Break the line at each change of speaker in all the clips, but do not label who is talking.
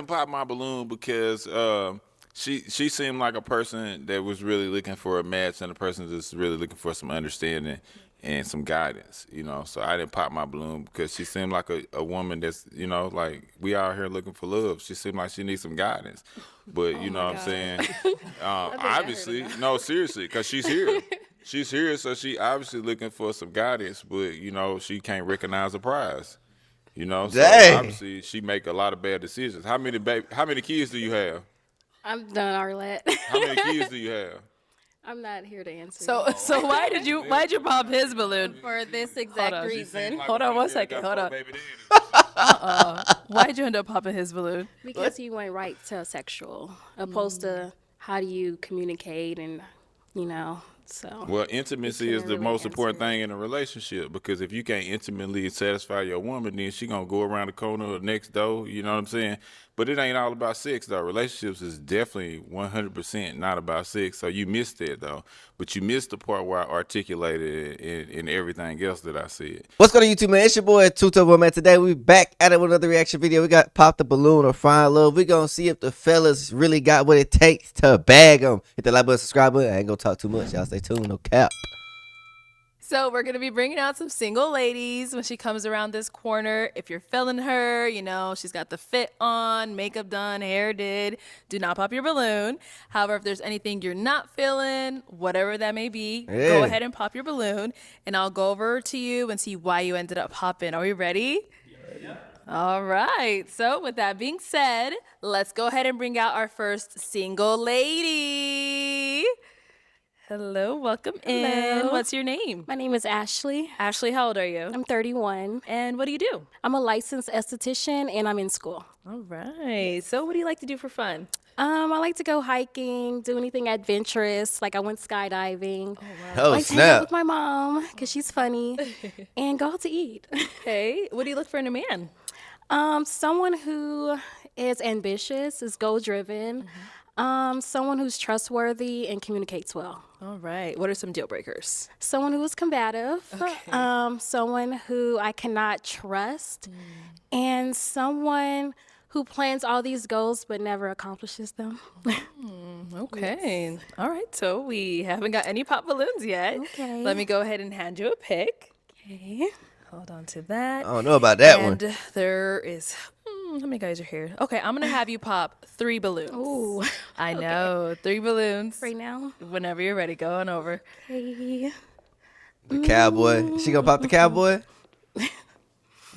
didn't pop my balloon because she seemed like a person that was really looking for a match and a person that's really looking for some understanding and some guidance, So I didn't pop my balloon because she seemed like a woman that's, like we out here looking for love. She seemed like she needs some guidance. But you know what I'm saying? Obviously, no, seriously, because she's here. She's here, so she obviously looking for some guidance, but she can't recognize the prize. So
Dang.
obviously she make a lot of bad decisions. How many kids do you have?
I'm done, Arlette.
How many kids do you have?
I'm not here to answer
So why'd you pop his balloon?
for this
on.
exact
She
reason.
Hold on one second. Hold on. Why'd you end up popping his balloon?
Because he went right to sexual, opposed to how do you communicate and, so.
Well, intimacy is
can't
the
really
most
answer
important
it.
thing in a relationship because if you can't intimately satisfy your woman, then she gonna go around the corner or next door. You know what I'm saying? But it ain't all about sex though. Relationships is definitely 100% not about sex. So you missed that though. But you missed the part where I articulated it in everything else that I said.
What's going on, YouTube, man? It's your boy, Tuto, man. Today, we back at it with another reaction video. We got Pop the Balloon or Find Love. We going to see if the fellas really got what it takes to bag them. Hit the like button, subscribe button. I ain't going to talk too much. Y'all stay tuned. No cap.
So we're gonna be bringing out some single ladies when she comes around this corner. If you're feeling her, she's got the fit on, makeup done, hair did. Do not pop your balloon. However, if there's anything you're not feeling, whatever that may be, go ahead and pop your balloon, and I'll go over to you and see why you ended up popping. Are we ready? Yeah. All right. So with that being said, let's go ahead and bring out our first single lady. Hello, welcome in.
Hello.
What's your name?
My name is Ashley.
Ashley, how old are you?
I'm 31.
And what do you do?
I'm a licensed esthetician and I'm in school.
All right. So what do you like to do for fun?
I like to go hiking, do anything adventurous. Like I went skydiving.
Oh,
Like to hang out
snap.
with my mom because she's funny, and go out to eat.
Okay. What do you look for in a man?
Someone who is ambitious, is goal driven. Someone who's trustworthy and communicates well.
All right. What are some deal breakers?
Someone who is combative.
Okay.
Someone who I cannot trust, and someone who plans all these goals but never accomplishes them.
Okay. All right. So we haven't got any pop balloons yet.
Okay.
Let me go ahead and hand you a pick.
Okay.
Hold on to that.
I don't know about that
and
one.
there is, how many guys are here? Okay. I'm going to have you pop 3 balloons.
Ooh.
I know. 3 balloons.
Right now.
Whenever you're ready, go on over.
Okay.
The cowboy. She going to pop the cowboy?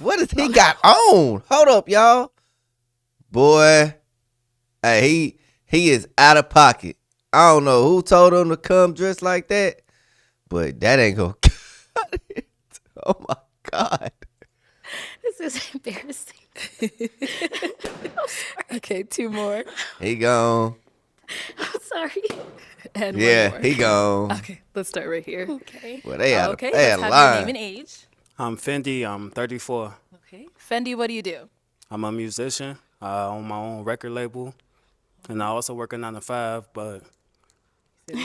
What does he got on? Hold up, y'all. Boy. Hey, he is out of pocket. I don't know who told him to come dressed like that, but that ain't going to cut it. Oh, my God.
This is embarrassing.
Okay. 2 more.
He gone.
I'm sorry.
And 1
Yeah,
more.
he gone.
Okay. Let's start right here.
Okay.
Well, they out
Okay.
of, they
Let's
out
have
of
your name
line.
and age.
I'm Fendi. I'm 34.
Okay. Fendi, what do you do?
I'm a musician on my own record label, and I also work a 9 to 5. But we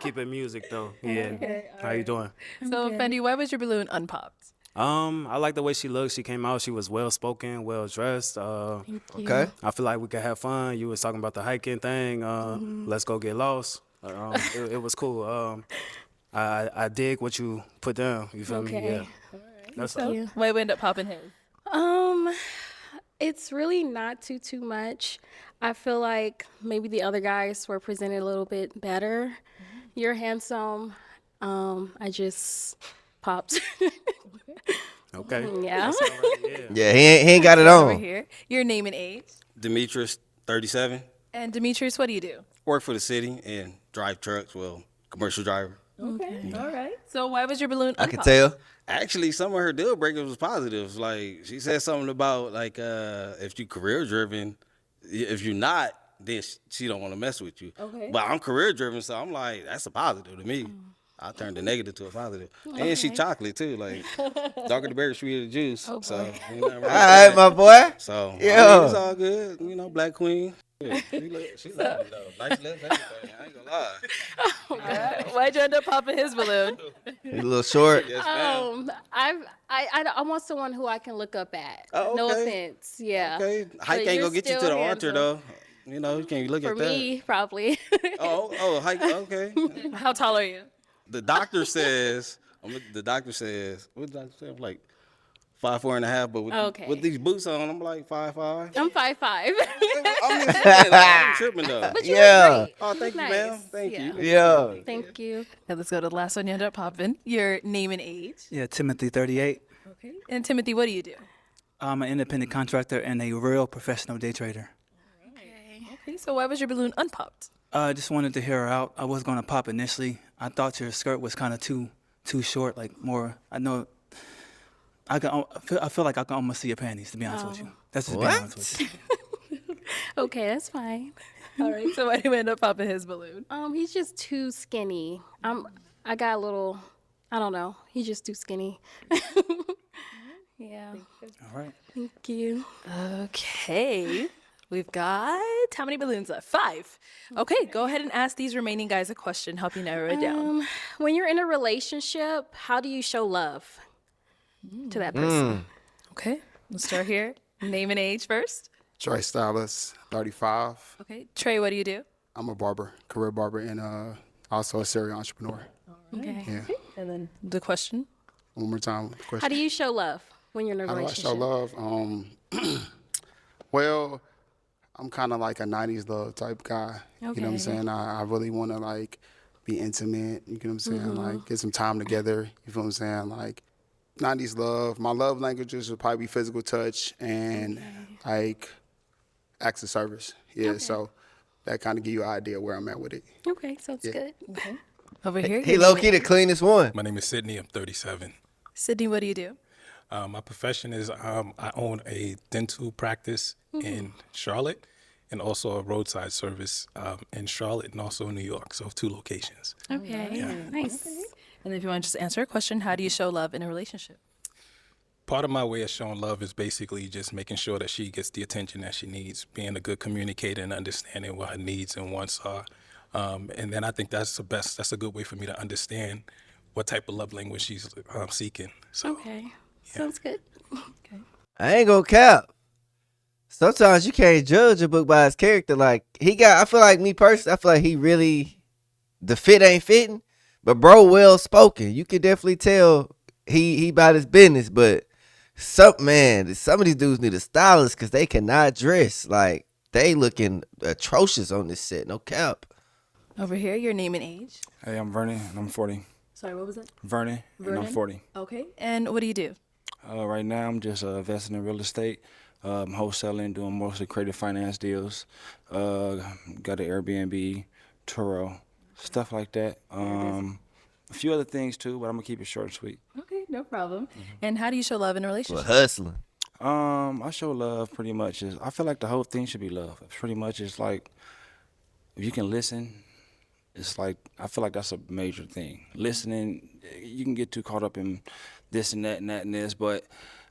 keep it music though. Yeah. How you doing?
So, Fendi, why was your balloon unpopped?
I like the way she looked. She came out. She was well spoken, well dressed.
Okay.
I feel like we could have fun. You was talking about the hiking thing. Let's go get lost. It was cool. I dig what you put down. You feel me?
Okay.
Yeah. That's all.
you.
Why we end up popping his?
It's really not too much. I feel like maybe the other guys were presented a little bit better. You're handsome. I just popped.
Okay.
Yeah.
That's all right. Yeah.
Yeah, he ain't got it
Over
on.
here. Your name and age.
Demetrius, 37.
And Demetrius, what do you do?
Work for the city and drive trucks. Well, commercial driver.
Okay. All right. So why was your balloon
I can
unpopped?
tell.
Actually, some of her deal breakers was positive. Like she said something about like if you career driven, if you're not, then she don't want to mess with you.
Okay.
But I'm career driven, so I'm like that's a positive to me. I turned the negative to a positive. And she chocolate too, like darker the berry, sweeter the juice. So ain't nothing wrong with
All right,
that.
my boy.
So
Yeah.
it's all good. Black queen. Yeah, she lovely though. Nice lips, everything. I ain't gonna lie.
Why'd you end up popping his balloon?
He a little short.
Yes, ma'am.
I want someone who I can look up at.
Oh,
No
okay.
offense, yeah.
Okay, height
But
ain't
you're
gonna get you to
still
the altar
handsome.
though. You know, you can't look
For
at that.
me, probably.
Oh, height. Okay.
How tall are you?
The doctor says. The doctor says. What did the doctor say? I'm like 5'4.5", but
Okay.
with these boots on, I'm like 5'5".
I'm 5'5".
I'm just saying, like, I'm tripping though.
But you
Yeah.
look great.
Oh,
You
thank
look
you, ma'am.
nice.
Thank
Yeah.
you.
Yeah.
Thank you.
Okay, let's go to the last one you ended up popping. Your name and age.
Yeah, Timothy, 38.
Okay. And Timothy, what do you do?
I'm an independent contractor and a real professional day trader.
Okay, so why was your balloon unpopped?
I just wanted to hear her out. I was going to pop initially. I thought your skirt was kind of too short, like more. I know. I feel like I can almost see your panties. To be honest with you, that's just being honest with you.
Okay, that's fine.
All right, so why do you end up popping his balloon?
He's just too skinny. I got a little, I don't know. He's just too skinny. Yeah.
All right.
Thank you.
Okay. We've got how many balloons left? 5. Okay, go ahead and ask these remaining guys a question, help you narrow it down.
When you're in a relationship, how do you show love to that person?
Okay, let's start here. Name and age first.
Trey Stylus, 35.
Okay, Trey, what do you do?
I'm a barber, career barber, and also a serial entrepreneur.
Okay.
Yeah.
And then the question.
One more time. Question.
How do you show love when you're in a
How do I
relationship?
show love? Well, I'm kind of like a 90s love type guy. You know what I'm
Okay.
saying? I really want to like be intimate. You know what I'm saying? Like get some time together. You feel what I'm saying? Like 90s love. My love languages would probably be physical touch and like acts of service. Yeah. So that kind of give you an idea where I'm at with it.
Okay, sounds good.
Over here.
He
your
low
name
key the cleanest one.
My name is Sydney. I'm 37.
Sydney, what do you do?
My profession is I own a dental practice in Charlotte and also a roadside service in Charlotte and also in New York. So 2 locations.
Okay, nice.
And if you want to just answer a question, how do you show love in a relationship?
Part of my way of showing love is basically just making sure that she gets the attention that she needs, being a good communicator and understanding what her needs and wants are. And then I think that's that's a good way for me to understand what type of love language she's seeking. So
Okay, sounds good.
I ain't gonna cap. Sometimes you can't judge a book by its character. Like I feel like me personally, I feel like he really, the fit ain't fitting, but bro, well spoken. You can definitely tell he about his business. But some of these dudes need a stylist because they cannot dress. Like they looking atrocious on this set. No cap.
Over here, your name and age.
Hey, I'm Vernon, and I'm 40.
Sorry, what was that?
Vernon, and I'm
Vernon?
40.
Okay. And what do you do?
Right now, I'm just investing in real estate, wholesaling, doing mostly creative finance deals. Got an Airbnb, Turo, stuff like that. A few other things too, but I'm gonna keep it short and sweet.
Okay, no problem. And how do you show love in a
Well,
relationship?
hustling.
I show love pretty much. I feel like the whole thing should be love. Pretty much, it's like if you can listen. It's like I feel like that's a major thing. Listening, you can get too caught up in this and that and that and this, but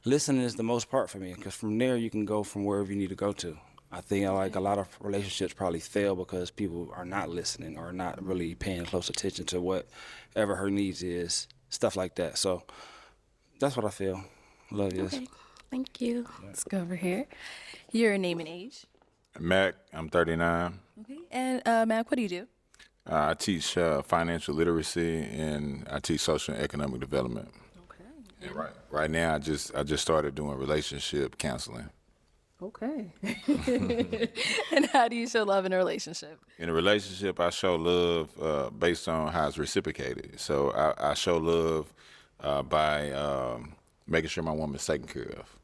listening is the most part for me because from there you can go from wherever you need to go to. I think like a lot of relationships probably fail because people are not listening or not really paying close attention to whatever her needs is, stuff like that. So that's what I feel. Love is.
Okay, thank you.
Let's go over here. Your name and age.
Mac, I'm 39.
Okay. And Mac, what do you do?
I teach financial literacy and I teach social and economic development.
Okay.
And right now, I just started doing relationship counseling.
Okay. And how do you show love in a relationship?
In a relationship, I show love based on how it's reciprocated. So I show love by making sure my woman's taken care of.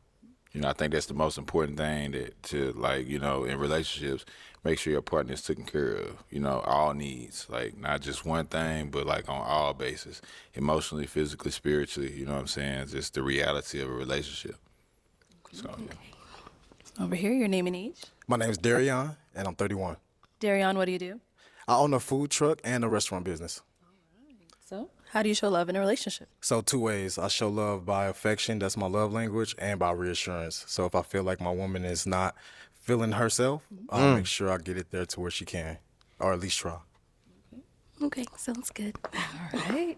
You know, I think that's the most important thing to like, you know, in relationships, make sure your partner is taken care of, you know, all needs, like not just one thing, but like on all bases, emotionally, physically, spiritually, you know what I'm saying? Just the reality of a relationship. So, yeah.
Over here, your name and age.
My name is Darion, and I'm 31.
Darion, what do you do?
I own a food truck and a restaurant business.
So, how do you show love in a relationship?
So 2 ways. I show love by affection, that's my love language, and by reassurance. So if I feel like my woman is not feeling herself, I'll make sure I get it there to where she can, or at least try.
Okay, sounds good.
All right.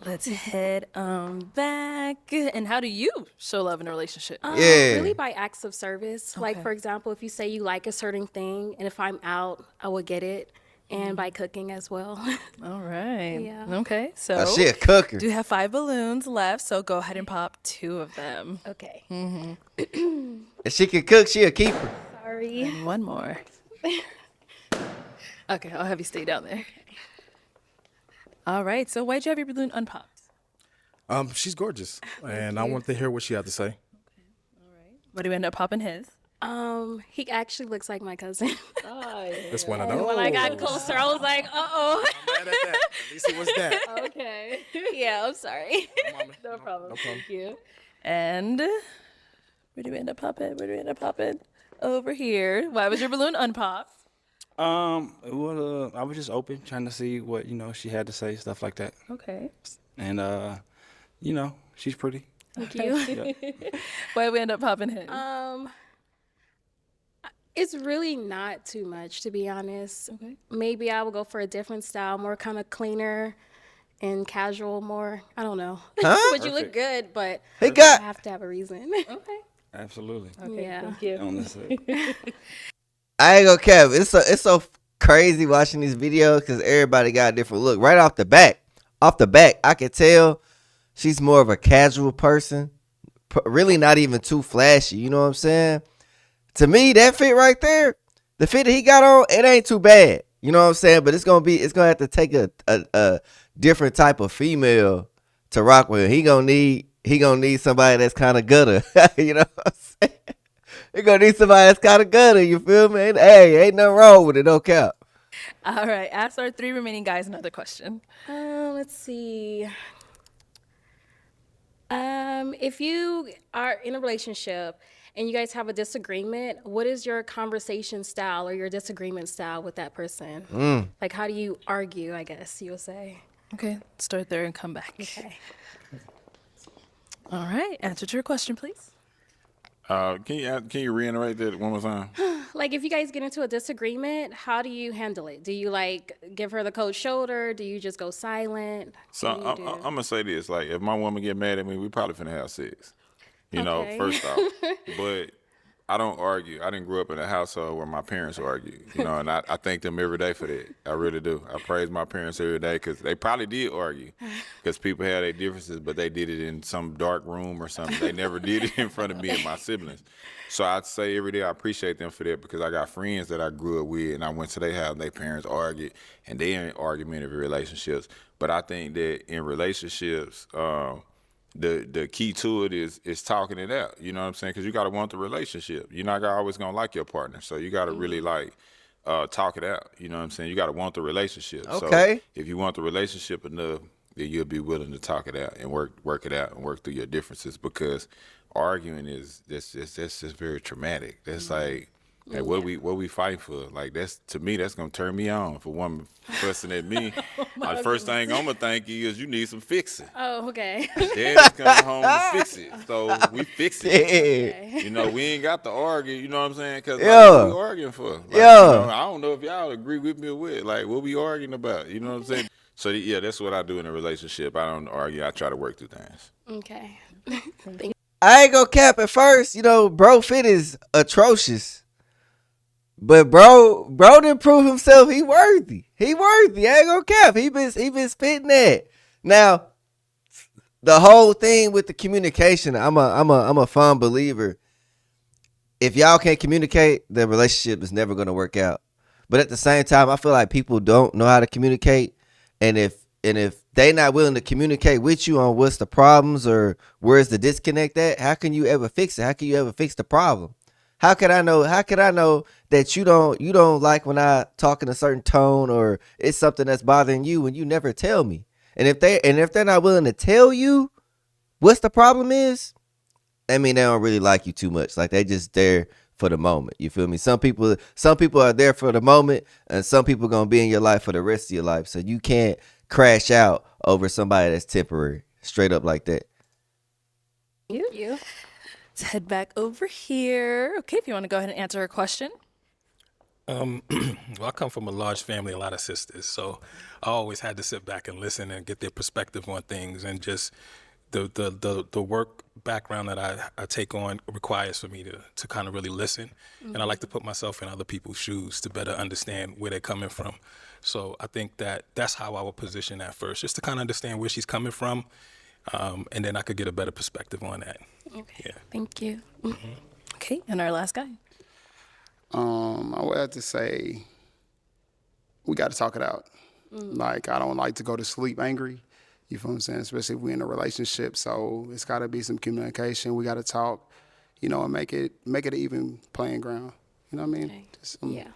Let's head back. And how do you show love in a relationship?
Yeah.
Really by acts of service. Like,
Okay.
for example, if you say you like a certain thing, and if I'm out, I will get it. And by cooking as well.
All right.
Yeah.
Okay. So
She a cooker.
do have 5 balloons left, so go ahead and pop 2 of them.
Okay.
If she can cook, she a keeper.
Sorry.
And 1 more. Okay, I'll have you stay down there. All right. So why'd you have your balloon unpopped?
She's gorgeous, and I want to hear what she had to say.
What do we end up popping his?
He actually looks like my cousin.
That's one of them.
When I got closer, I was like, uh-oh.
Mad at that. At least it was that.
Okay. Yeah, I'm sorry.
No problem. Thank you. And where do we end up popping? Over here. Why was your balloon unpopped?
Well, I was just open, trying to see what she had to say, stuff like that.
Okay.
And she's pretty.
Thank you.
Why we end up popping his?
It's really not too much, to be honest.
Okay.
Maybe I will go for a different style, more kind of cleaner and casual, more. I don't know.
Huh?
But you look good, but
He
I
got.
have to have a reason.
Okay.
Absolutely.
Yeah.
Thank you.
On this side.
I ain't gonna cap. It's so crazy watching these videos because everybody got a different look. Right off the back, I can tell she's more of a casual person. Really not even too flashy. You know what I'm saying? To me, that fit right there, the fit that he got on, it ain't too bad. You know what I'm saying? But it's gonna have to take a different type of female to rock with. He gonna need somebody that's kind of gutter. You know what I'm saying? He gonna need somebody that's kind of gutter. You feel me? Hey, ain't nothing wrong with it. No cap.
All right. Ask our 3 remaining guys another question.
Let's see. If you are in a relationship and you guys have a disagreement, what is your conversation style or your disagreement style with that person? Like, how do you argue, I guess you would say?
Okay. Start there and come back.
Okay.
All right. Answer to your question, please.
Can you reiterate that one more time?
Like, if you guys get into a disagreement, how do you handle it? Do you, like, give her the cold shoulder? Do you just go silent?
So
What do you
I'm
do?
gonna say this: like, if my woman get mad at me, we probably finna have sex. You know,
Okay.
first off. But I don't argue. I didn't grow up in a household where my parents argue. You know, and I thank them every day for that. I really do. I praise my parents every day because they probably did argue. Because people had their differences, but they did it in some dark room or something. They never did it in front of me and my siblings. So I'd say every day I appreciate them for that because I got friends that I grew up with and I went to their house and their parents argued and they in argumentative relationships. But I think that in relationships, the key to it is talking it out. You know what I'm saying? Because you got to want the relationship. You're not always going to like your partner. So you got to really talk it out. You know what I'm saying? You got to want the relationship.
Okay.
So if you want the relationship enough, then you'll be willing to talk it out and work it out and work through your differences because arguing is that's just very traumatic. That's like what we fighting for. Like that's to me that's gonna turn me on. If a woman fussing at me, the first thing I'm gonna think is you need some fixing.
Oh, okay.
Daddy's coming home to fix it, so we fix it.
Yeah.
You know, we ain't got to argue. You know what I'm saying? Cause
Yeah.
what we arguing for? Like,
Yeah.
you know, I don't know if y'all agree with me or what. Like, what we arguing about? You know what I'm saying? So yeah, that's what I do in a relationship. I don't argue. I try to work through things.
Okay.
I ain't gonna cap at first. You know, bro fit is atrocious. But bro didn't prove himself. He worthy. I ain't gonna cap. He been spitting that. Now, the whole thing with the communication, I'm a firm believer. If y'all can't communicate, the relationship is never gonna work out. But at the same time, I feel like people don't know how to communicate, and if they not willing to communicate with you on what's the problems or where's the disconnect at, how can you ever fix it? How can you ever fix the problem? How could I know that you don't like when I talk in a certain tone or it's something that's bothering you when you never tell me? And if they're not willing to tell you what's the problem is, I mean they don't really like you too much. Like they just there for the moment. You feel me? Some people are there for the moment and some people gonna be in your life for the rest of your life. So you can't crash out over somebody that's temporary. Straight up like that.
You?
Let's head back over here. Okay, if you want to go ahead and answer her question.
Well, I come from a large family, a lot of sisters, so I always had to sit back and listen and get their perspective on things, and just the work background that I take on requires for me to kind of really listen, and I like to put myself in other people's shoes to better understand where they're coming from. So I think that's how I would position that first, just to kind of understand where she's coming from, and then I could get a better perspective on that.
Okay.
Yeah.
Thank you.
Okay, and our last guy.
I would have to say we got to talk it out. Like, I don't like to go to sleep angry. You feel what I'm saying? Especially if we're in a relationship. So it's got to be some communication. We got to talk, you know, and make it an even playing ground. You know what I mean?
Okay.
Just
Yeah.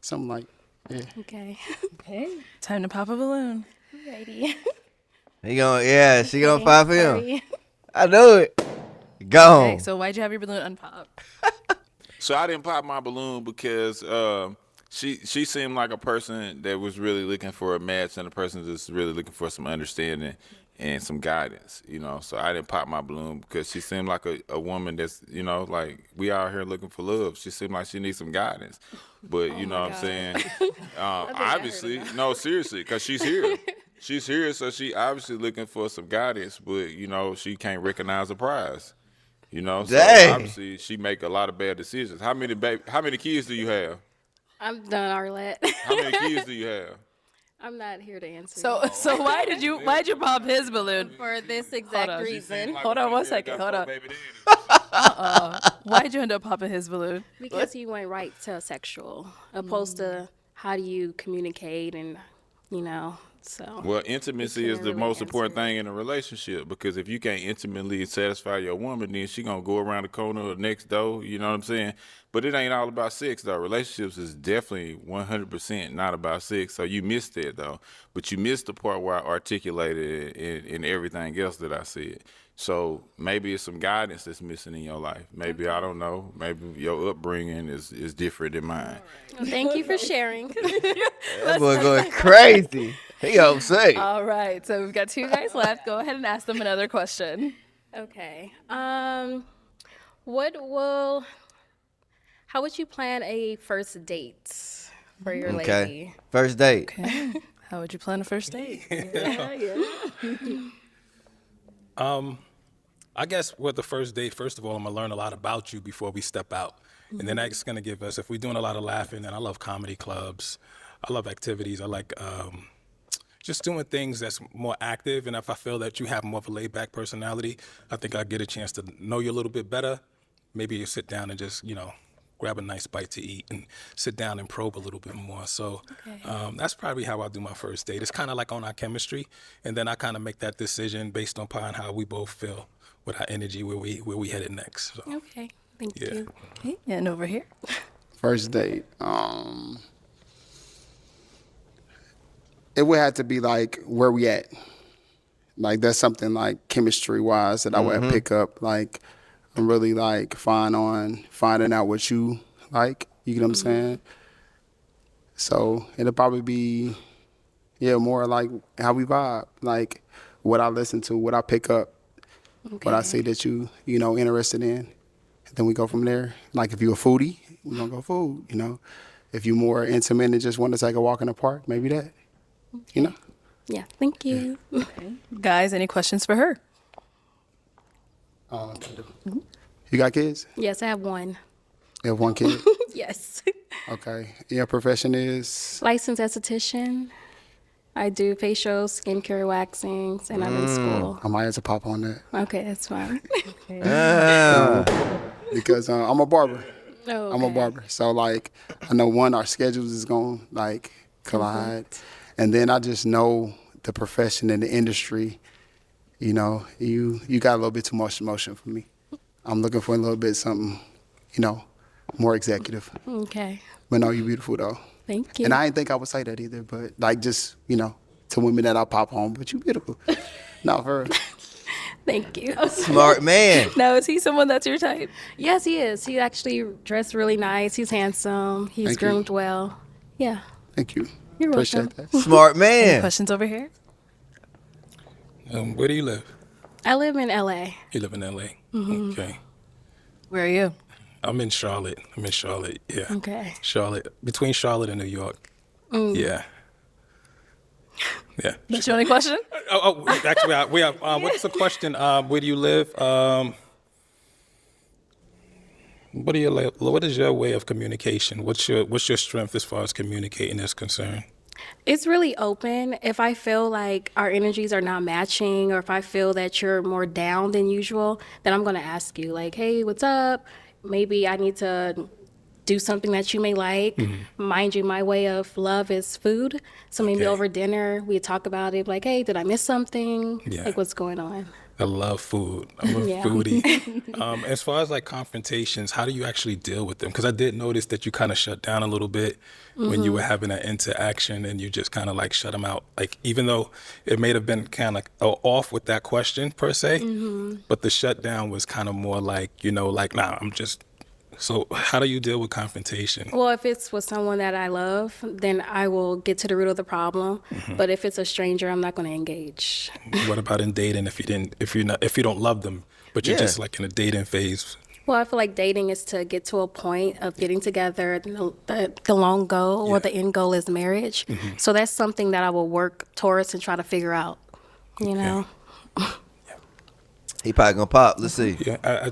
something like, yeah.
Okay.
Okay, time to pop a balloon.
Ready.
She gonna pop him.
Sorry.
I knew it. Go.
Okay, so why'd you have your balloon unpop?
So I didn't pop my balloon because she seemed like a person that was really looking for a match, and a person that's really looking for some understanding and some guidance, you know. So I didn't pop my balloon because she seemed like a woman that's, you know, like, we out here looking for love. She seemed like she needs some guidance. But you know what I'm saying? Obviously, no, seriously, because she's here. She's here, so she obviously looking for some guidance, but, you know, she can't recognize the prize. You know, so
Dang.
obviously she make a lot of bad decisions. How many kids do you have?
I'm done, Arlette.
How many kids do you have?
I'm not here to answer.
So why'd you pop his balloon?
for this exact
on.
reason,
Hold on one second. Hold on. Why'd you end up popping his balloon?
because he went right to sexual, opposed to how do you communicate and, you know, so.
Well, intimacy
You
is
can't
the
really
most important
answer
thing in a relationship, because if you can't intimately satisfy your woman, then she gonna go around the corner or next door. You know what I'm saying? But it ain't all about sex, though. Relationships is definitely 100% not about sex. So you missed that, though. But you missed the part where I articulated it in everything else that I said. So maybe it's some guidance that's missing in your life. Maybe, I don't know. Maybe your upbringing is different than mine.
Well, thank you for sharing.
That boy going crazy. He upset.
All right, so we've got two guys left. Go ahead and ask them another question.
Okay. How would you plan a first date for your
Okay.
lady?
First date.
Okay. How would you plan a first date?
I guess with the first date, first of all, I'm gonna learn a lot about you before we step out. And then that's gonna give us, if we're doing a lot of laughing, and I love comedy clubs, I love activities, I like just doing things that's more active. And if I feel that you have more of a laid back personality, I think I get a chance to know you a little bit better. Maybe you sit down and just, you know, grab a nice bite to eat and sit down and probe a little bit more. So that's probably how I do my first date. It's kind of like on our chemistry, and then I kind of make that decision based upon how we both feel with our energy, where we headed next. So,
Okay. Thank
yeah.
you.
Okay, and over here.
First date. It would have to be like where we at. Like, that's something like chemistry wise that I would pick up. Like, I'm really like fine on finding out what you like. You get what I'm saying? So it'll probably be, more like how we vibe. Like what I listen to, what I pick up, what I see that you interested in. And then we go from there. Like, if you're a foodie, we're gonna go food, you know. If you're more intimate and just want to take a walk in the park, maybe that. You know?
Yeah. Thank you.
Guys, any questions for her?
You got kids?
Yes, I have one.
You have one kid?
Yes.
Okay. Your profession is?
Licensed esthetician. I do facials, skincare, waxings, and I'm in school.
I might have to pop on that.
Okay, that's fine.
Because I'm a barber.
Oh,
I'm a
okay.
barber. So, like, I know, one, our schedules is going to, like, collide. And then I just know the profession and the industry, you know, you got a little bit too much emotion for me. I'm looking for a little bit something, you know, more executive.
Okay.
But no, you're beautiful, though.
Thank you.
And I didn't think I would say that either, but, like, just, you know, to women that I pop on, but you beautiful. No, for real.
Thank you.
Smart man.
Now, is he someone that's your type?
Yes, he is. He actually dressed really nice. He's handsome. He's
Thank you.
groomed well. Yeah.
Thank you.
You're
Appreciate
welcome.
that.
Smart
Any
man.
questions over here?
Where do you live?
I live in LA.
You live in LA. Okay.
Where are you?
I'm in Charlotte. Yeah.
Okay.
Charlotte, between Charlotte and New York. Yeah. Yeah.
That's your only question?
Actually, we have. What's the question? Where do you live? What is your way of communication? What's your strength as far as communicating is concerned?
It's really open. If I feel like our energies are not matching, or if I feel that you're more down than usual, then I'm going to ask you, like, hey, what's up? Maybe I need to do something that you may like. Mind you, my way of love is food. So maybe
Okay.
over dinner, we talk about it, like, hey, did I miss something?
Yeah.
Like, what's going on?
I love food. I'm a
Yeah.
foodie. As far as like confrontations, how do you actually deal with them? Because I did notice that you kind of shut down a little bit when you were having that interaction, and you just kind of like shut them out. Like, even though it may have been kind of off with that question per se, but the shutdown was kind of more like, like, nah, I'm just. So how do you deal with confrontation?
Well, if it's with someone that I love, then I will get to the root of the problem. But if it's a stranger, I'm not going to engage.
What about in dating? If you don't love them, but you're
Yeah.
just like in a dating phase?
Well, I feel like dating is to get to a point of getting together. The long goal or the end goal is marriage. So that's something that I will work towards and try to figure out, you know?
He probably gonna pop. Let's see.
Yeah, I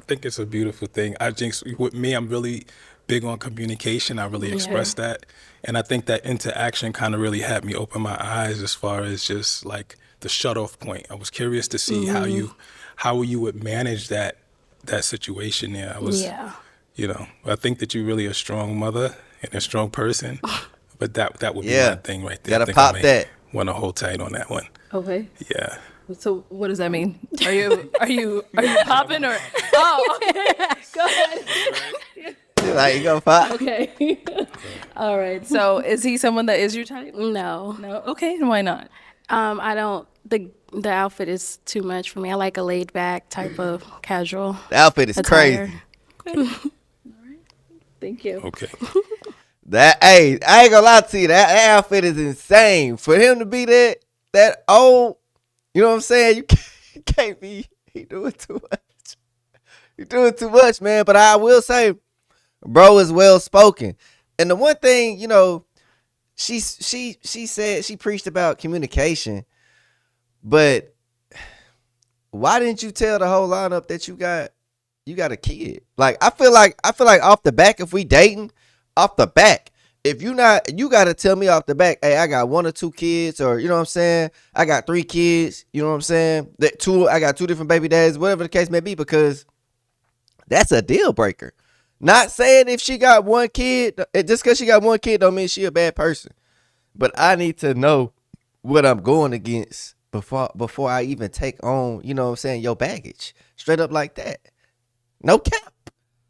think it's a beautiful thing. I think with me, I'm really big on communication. I really express that, and I think that interaction kind of really had me open my eyes as far as just like the shut off point. I was curious to see how you would manage that situation there. I think that you're really a strong mother and a strong person, but that would be
Yeah.
my thing right there.
Gotta
I think
pop
I
that.
Want to hold tight on that one.
Okay.
Yeah.
So what does that mean? Are you popping or? Oh, go ahead.
Like, you gonna pop?
Okay. All right. So is he someone that is your type?
No.
No. Okay. And why not?
I don't. The outfit is too much for me. I like a laid back type of casual
The outfit is
attire.
crazy.
Thank you.
Okay.
Hey, I ain't gonna lie to you. That outfit is insane. For him to be that old, you know what I'm saying? You can't be. He doing too much. He doing too much, man. But I will say, bro is well spoken. And the one thing, she said she preached about communication, but why didn't you tell the whole lineup that you got a kid? Like, I feel like off the back, if we dating, off the back, if you gotta tell me off the back, hey, I got 1 or 2 kids, or you know what I'm saying, I got 3 kids, you know what I'm saying, I got 2 different baby dads, whatever the case may be, because that's a deal breaker. Not saying if she got 1 kid, just because she got 1 kid don't mean she a bad person, but I need to know what I'm going against before I even take on, you know what I'm saying, your baggage, straight up like that. No cap.